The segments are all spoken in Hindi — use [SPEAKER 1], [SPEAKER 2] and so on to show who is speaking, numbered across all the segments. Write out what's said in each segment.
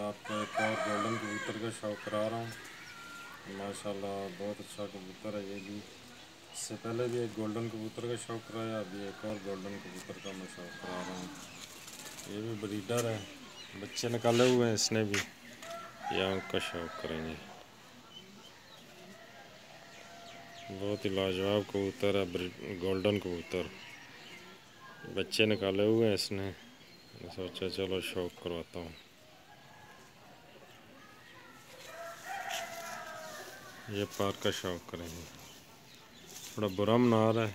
[SPEAKER 1] आपको एक और गोल्डन कबूतर का शौक़ करा रहा हूँ। माशाल्लाह बहुत अच्छा कबूतर है ये भी। इससे पहले भी एक गोल्डन कबूतर का शौक़ कराया, अभी एक और गोल्डन कबूतर का मैं शौक़ करा रहा हूँ। ये भी ब्रीडर है, बच्चे निकाले हुए हैं इसने भी, या उनका शौक़ करेंगे। बहुत ही लाजवाब कबूतर है, गोल्डन कबूतर। बच्चे निकाले हुए हैं इसने, मैंने सोचा चलो शौक़ करवाता हूँ। ये पार का शौक़ करेंगे। थोड़ा बुरा मना रहा है।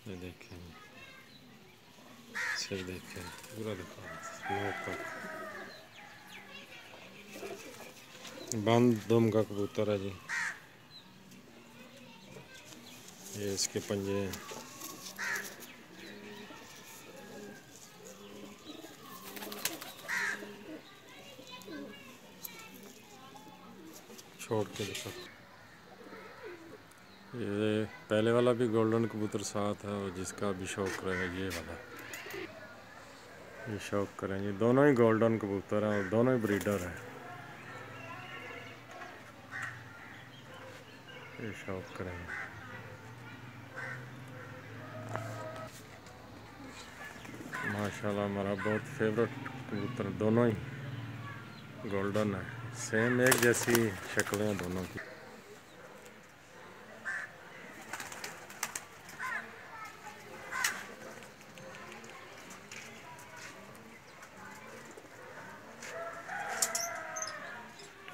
[SPEAKER 1] ये देखें, सिर देखें, पूरा देखो बंद दुम का कबूतर है जी। ये इसके पंजे हैं। छोड़ के देखो। ये पहले वाला भी गोल्डन कबूतर साथ है, और जिसका भी शौक़ करेगा ये वाला, ये शौक़ करेंगे। दोनों ही गोल्डन कबूतर हैं और दोनों ही ब्रीडर हैं। ये शौक़ करेंगे। माशाल्लाह हमारा बहुत फेवरेट कबूतर, दोनों ही गोल्डन है। सेम एक जैसी शक्लें हैं दोनों की।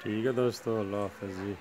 [SPEAKER 1] ठीक है दोस्तों, अल्लाह हाफ़िज़ जी।